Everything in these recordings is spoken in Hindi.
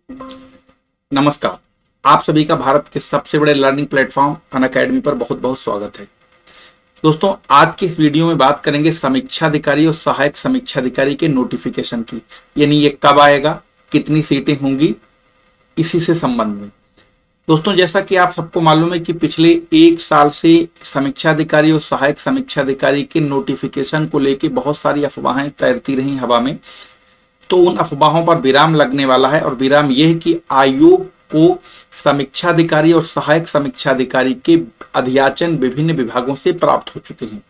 नमस्कार। आप सभी का भारत के सबसे बड़े लर्निंग प्लेटफॉर्म अनअकैडमी पर बहुत बहुत स्वागत है। दोस्तों, आज की इस वीडियो में बात करेंगे समीक्षा अधिकारी और सहायक समीक्षा अधिकारी के नोटिफिकेशन की, यानी ये कब आएगा, कितनी सीटें होंगी, इसी से संबंध में। दोस्तों, जैसा कि आप सबको मालूम है कि पिछले एक साल से समीक्षा अधिकारी और सहायक समीक्षा अधिकारी के नोटिफिकेशन को लेकर बहुत सारी अफवाहें तैरती रही हवा में, तो उन अफवाहों पर विराम लगने वाला है। और विराम यह है कि आयोग को समीक्षा अधिकारी और सहायक समीक्षा अधिकारी के अध्याचन विभिन्न विभागों से प्राप्त हो चुके हैं,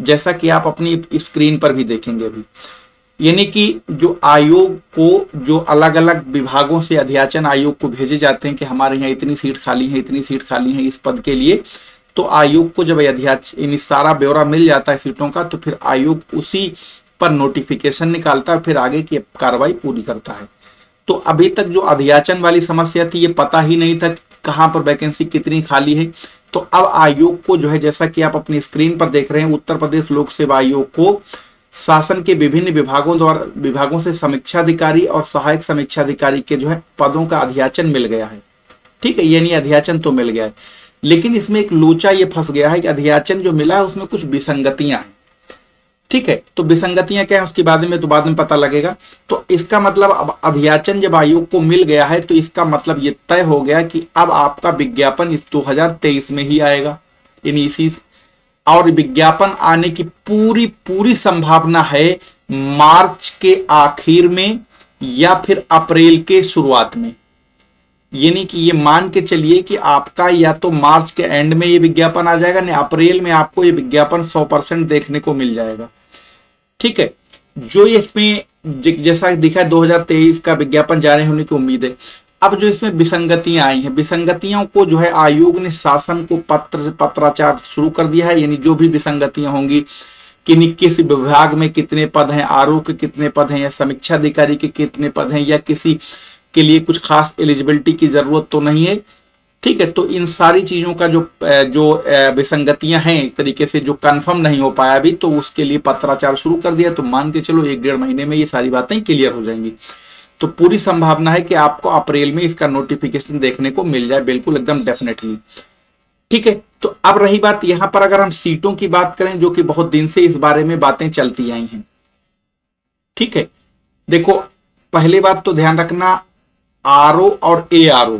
जैसा कि आप अपनी स्क्रीन पर भी देखेंगे अभी। यानी कि जो आयोग को जो अलग अलग विभागों से अध्याचन आयोग को भेजे जाते हैं कि हमारे यहाँ इतनी सीट खाली है, इतनी सीट खाली है इस पद के लिए, तो आयोग को जब अध्याचन सारा ब्यौरा मिल जाता है सीटों का, तो फिर आयोग उसी पर नोटिफिकेशन निकालता है, फिर आगे की कार्रवाई पूरी करता है। तो अभी तक जो अध्याचन वाली समस्या थी, ये पता ही नहीं था कि कहां पर वैकेंसी कितनी खाली है। तो अब आयोग को जो है, जैसा कि आप अपनी स्क्रीन पर देख रहे हैं, उत्तर प्रदेश लोक सेवा आयोग को शासन के विभिन्न विभागों से समीक्षा अधिकारी और सहायक समीक्षा अधिकारी के जो है पदों का अध्याचन मिल गया है। ठीक है, यानी अध्याचन तो मिल गया है, लेकिन इसमें एक लोचा ये फंस गया है कि अध्याचन जो मिला है उसमें कुछ विसंगतियां हैं। ठीक है, तो विसंगतियां क्या है उसके बाद में पता लगेगा। तो इसका मतलब अब अध्याचन जब आयोग को मिल गया है, तो इसका मतलब ये तय हो गया कि अब आपका विज्ञापन इस 2023 में ही आएगा, यानी इसी, और विज्ञापन आने की पूरी पूरी संभावना है मार्च के आखिर में या फिर अप्रैल के शुरुआत में। यानी कि ये मान के चलिए कि आपका या तो मार्च के एंड में ये विज्ञापन आ जाएगा, नहीं अप्रैल में आपको ये विज्ञापन 100% देखने को मिल जाएगा। ठीक है, जो ये इसमें जैसा दिखा है 2023 का विज्ञापन जारी होने की उम्मीद है। अब जो इसमें विसंगतियां आई हैं, विसंगतियों को जो है आयोग ने शासन को पत्राचार शुरू कर दिया है। यानी जो भी विसंगतियां होंगी कि किस विभाग में कितने पद हैं, आरओ के कितने पद हैं, या समीक्षा अधिकारी के कितने पद हैं, या किसी के लिए कुछ खास एलिजिबिलिटी की जरूरत तो नहीं है। ठीक है, तो इन सारी चीजों का जो विसंगतियां हैं, एक तरीके से जो कंफर्म नहीं हो पाया अभी, तो उसके लिए पत्राचार शुरू कर दिया। तो मान के चलो 1-1.5 महीने में ये सारी बातें क्लियर हो जाएंगी। तो पूरी संभावना है कि आपको अप्रैल में इसका नोटिफिकेशन देखने को मिल जाए, बिल्कुल एकदम डेफिनेटली। ठीक है, तो अब रही बात यहां पर, अगर हम सीटों की बात करें, जो कि बहुत दिन से इस बारे में बातें चलती आई हैं। ठीक है, देखो पहली बात तो ध्यान रखना, आरओ और एआरओ,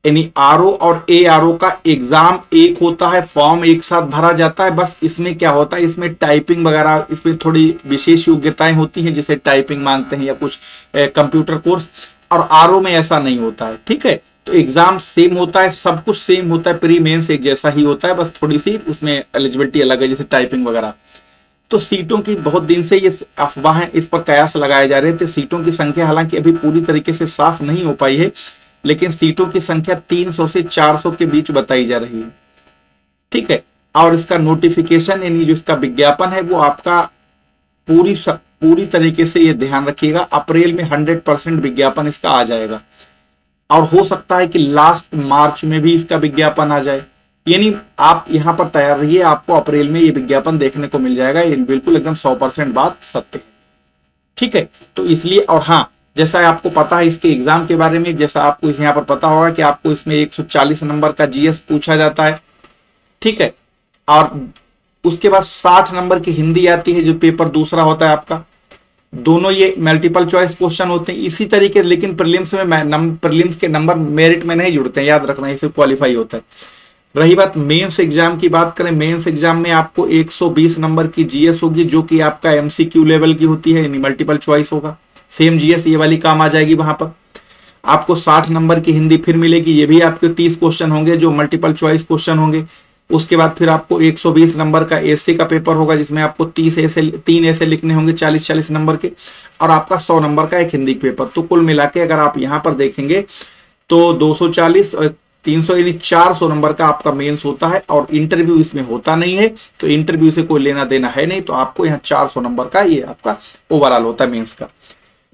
यानी आरओ और एआरओ का एग्जाम एक होता है, फॉर्म एक साथ भरा जाता है। बस इसमें क्या होता है, इसमें टाइपिंग वगैरह, इसमें थोड़ी विशेष योग्यताएं होती हैं, जैसे टाइपिंग मांगते हैं या कुछ कंप्यूटर कोर्स, और आरओ में ऐसा नहीं होता है। ठीक है, तो एग्जाम सेम होता है, सब कुछ सेम होता है, प्री मेंस एक जैसा ही होता है, बस थोड़ी सी उसमें एलिजिबिलिटी अलग है, जैसे टाइपिंग वगैरह। तो सीटों की बहुत दिन से ये अफवाहें, इस पर कयास लगाए जा रहे थे। सीटों की संख्या हालांकि अभी पूरी तरीके से साफ नहीं हो पाई है, लेकिन सीटों की संख्या 300 से 400 के बीच बताई जा रही है। ठीक है, और इसका नोटिफिकेशन यानी जो इसका विज्ञापन है, वो आपका पूरी तरीके से ये ध्यान रखिएगा, अप्रैल में 100% विज्ञापन इसका आ जाएगा। और हो सकता है कि लास्ट मार्च में भी इसका विज्ञापन आ जाए। यानी आप यहां पर तैयार रहिए, आपको अप्रैल में ये विज्ञापन देखने को मिल जाएगा। ये बिल्कुल एकदम 100% बात सत्य है। ठीक है, तो इसलिए, और हाँ, जैसा आपको पता है इसके एग्जाम के बारे में, जैसा आपको यहाँ पर पता होगा कि आपको इसमें 140 नंबर का जीएस पूछा जाता है। ठीक है, और उसके बाद 60 नंबर की हिंदी आती है, जो पेपर दूसरा होता है आपका। दोनों ये मल्टीपल चॉइस क्वेश्चन होते हैं इसी तरीके, लेकिन प्रीलिम्स के नंबर मेरिट में नहीं जुड़ते हैं, याद रखना, इसे क्वालिफाई होता है। रही बात मेंस एग्जाम की बात करें, मेंस एग्जाम में आपको 120 नंबर की जीएस होगी, जो कि आपका एमसीक्यू लेवल की होती है, यानी मल्टीपल चॉइस होगा। सेम जीएस ये वाली काम आ जाएगी वहां पर। आपको 60 नंबर की हिंदी फिर मिलेगी, ये भी आपके 30 क्वेश्चन होंगे जो मल्टीपल चॉइस क्वेश्चन होंगे। उसके बाद फिर आपको 120 नंबर का एसए का पेपर होगा, जिसमें आपको 3 ऐसे लिखने होंगे 40-40 नंबर के, और आपका 100 नंबर का एक हिंदी पेपर। तो कुल मिला के अगर आप यहाँ पर देखेंगे तो 240 और 300 यानी 400 नंबर का आपका मेंस होता है, और इंटरव्यू इसमें होता नहीं है, तो इंटरव्यू से कोई लेना देना है नहीं। तो आपको यहाँ 400 नंबर का ये आपका ओवरऑल होता है मेंस का।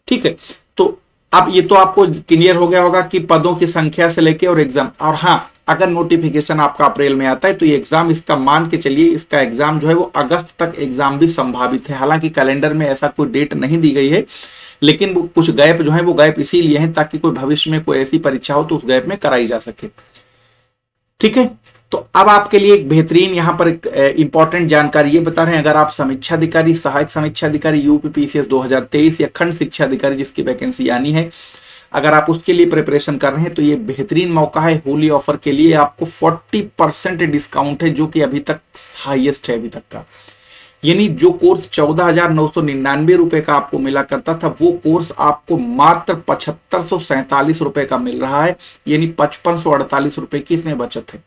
ठीक है, तो अब ये तो आपको क्लियर हो गया होगा कि पदों की संख्या से लेके और एग्जाम। और हाँ, अगर नोटिफिकेशन आपका अप्रैल में आता है तो ये एग्जाम, इसका मान के चलिए इसका एग्जाम जो है वो अगस्त तक एग्जाम भी संभावित है। हालांकि कैलेंडर में ऐसा कोई डेट नहीं दी गई है, लेकिन वो कुछ गैप जो है वो गैप इसीलिए हैं ताकि कोई भविष्य में कोई ऐसी परीक्षा हो तो उस गैप में कराई जा सके। ठीक है, तो अब आपके लिए एक बेहतरीन यहाँ पर एक इंपॉर्टेंट जानकारी ये बता रहे हैं, अगर आप समीक्षा अधिकारी, सहायक समीक्षा अधिकारी यूपीपीसीएस 2023 या खंड शिक्षा अधिकारी जिसकी वैकेंसी आनी है, अगर आप उसके लिए प्रिपरेशन कर रहे हैं तो ये बेहतरीन मौका है। होली ऑफर के लिए आपको 40% डिस्काउंट है जो कि अभी तक हाईएस्ट है अभी तक का। यानी जो कोर्स 14,999 रुपए का आपको मिला करता था वो कोर्स आपको मात्र 7,547 रुपए का मिल रहा है, यानी 5,548 रुपए की इसमें बचत है।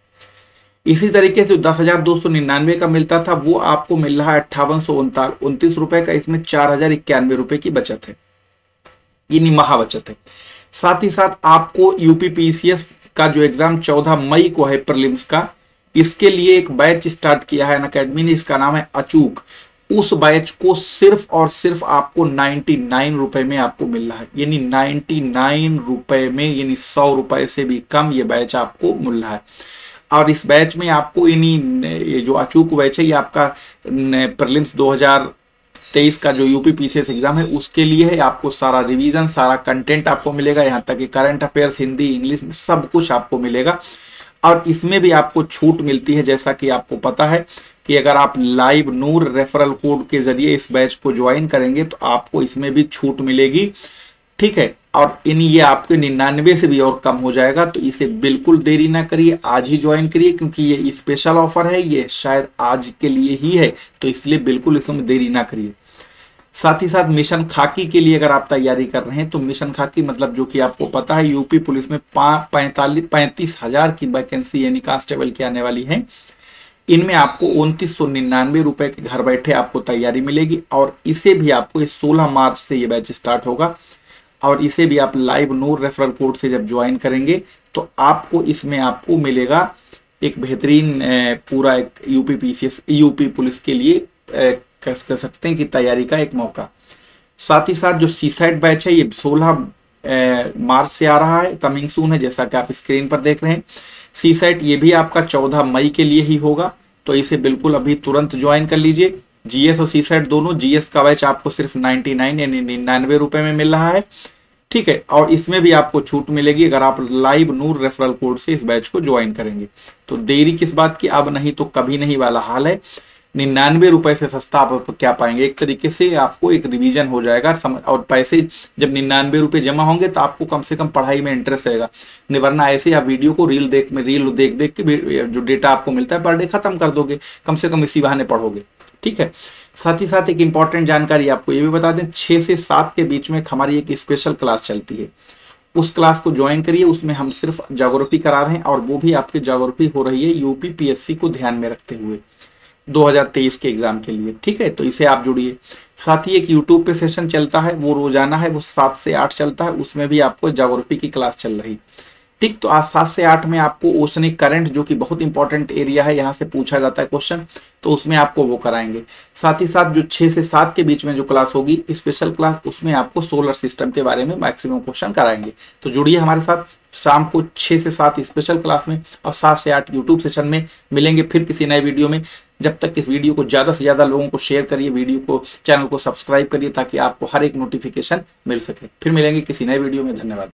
इसी तरीके से 10,299 का मिलता था वो आपको मिल रहा है 5,829 रुपए का, इसमें 4,091 रुपए की बचत है, यानी महा बचत है। साथ ही साथ आपको यूपीपीसीएस का जो एग्जाम 14 मई को है प्रीलिम्स का, इसके लिए एक बैच स्टार्ट किया है अनअकैडमी ने, इसका नाम है अचूक। उस बैच को सिर्फ और सिर्फ आपको 99 रुपए में आपको मिल रहा है, यानी 99 रुपए में, यानी 100 रुपए से भी कम ये बैच आपको मिल रहा है। और इस बैच में आपको ये जो अचूक बैच है ये आपका प्रीलिम्स 2023 का जो यूपीपीसीएस एग्जाम है उसके लिए है। आपको सारा रिवीजन, सारा कंटेंट आपको मिलेगा, यहाँ तक कि करंट अफेयर्स, हिंदी, इंग्लिश में सब कुछ आपको मिलेगा। और इसमें भी आपको छूट मिलती है, जैसा कि आपको पता है कि अगर आप लाइव नूर रेफरल कोड के जरिए इस बैच को ज्वाइन करेंगे तो आपको इसमें भी छूट मिलेगी। ठीक है, और ये आपके 99 से भी और कम हो जाएगा, तो इसे बिल्कुल देरी ना करिए, आज ही ज्वाइन करिए, क्योंकि ये स्पेशल ऑफर है, ये शायद आज के लिए ही है, तो इसलिए बिल्कुल इसमें देरी ना करिए। साथ ही साथ मिशन खाकी के लिए अगर आप तैयारी कर रहे हैं तो मिशन खाकी मतलब जो कि आपको पता है यूपी पुलिस में 35,000 की वैकेंसी यानी कांस्टेबल की आने वाली है। इनमें आपको 2999 रुपए के घर बैठे आपको तैयारी मिलेगी, और इसे भी आपको 16 मार्च से ये बैच स्टार्ट होगा, और इसे भी आप लाइव नूर रेफरल कोड से जब ज्वाइन करेंगे तो आपको इसमें आपको मिलेगा एक बेहतरीन पूरा एक यूपी पुलिस के लिए कह सकते हैं कि तैयारी का एक मौका। साथ ही साथ जो सीसेट बैच है ये 16 मार्च से आ रहा है, कमिंग सून है, जैसा कि आप स्क्रीन पर देख रहे हैं। सीसेट ये भी आपका 14 मई के लिए ही होगा, तो इसे बिल्कुल अभी तुरंत ज्वाइन कर लीजिए। जीएस और सीसेट दोनों, जीएस का बैच आपको सिर्फ 99 यानी 99 रुपए में मिल रहा है। ठीक है, और इसमें भी आपको छूट मिलेगी अगर आप लाइव नूर रेफरल कोड से इस बैच को ज्वाइन करेंगे। तो देरी किस बात की, अब नहीं तो कभी नहीं वाला हाल है। 99 रुपए से सस्ता आप क्या पाएंगे, एक तरीके से आपको एक रिवीजन हो जाएगा, और पैसे जब 99 रुपए जमा होंगे तो आपको कम से कम पढ़ाई में इंटरेस्ट रहेगा। वरना ऐसे आप वीडियो को रील देख देख के जो डेटा आपको मिलता है पर डे खत्म कर दोगे, कम से कम इसी बहाने पढ़ोगे। ठीक है, साथ ही साथ एक इंपॉर्टेंट जानकारी आपको ये भी बता दें, 6 से 7 के बीच में हमारी एक स्पेशल क्लास चलती है, उस क्लास को ज्वाइन करिए। उसमें हम सिर्फ ज्योग्राफी करा रहे हैं, और वो भी आपकी ज्योग्राफी हो रही है यूपीपीएससी को ध्यान में रखते हुए 2023 के एग्जाम के लिए। ठीक है, तो इसे आप जुड़िए। साथ ही एक यूट्यूब पे सेशन चलता है, वो रोजाना है, वो 7 से 8 चलता है, उसमें भी आपको ज्योग्राफी की क्लास चल रही। ठीक, तो आज 7 से 8 में आपको ओशनिक करंट जो कि बहुत इंपॉर्टेंट एरिया है, यहाँ से पूछा जाता है क्वेश्चन, तो उसमें आपको वो कराएंगे। साथ ही साथ जो 6 से 7 के बीच में जो क्लास होगी स्पेशल क्लास, उसमें आपको सोलर सिस्टम के बारे में मैक्सिमम क्वेश्चन कराएंगे। तो जुड़िए हमारे साथ, शाम को 6 से 7 स्पेशल क्लास में और 7 से 8 यूट्यूब सेशन में। मिलेंगे फिर किसी नए वीडियो में। जब तक इस वीडियो को ज़्यादा से ज़्यादा लोगों को शेयर करिए, वीडियो को, चैनल को सब्सक्राइब करिए ताकि आपको हर एक नोटिफिकेशन मिल सके। फिर मिलेंगे किसी नए वीडियो में। धन्यवाद।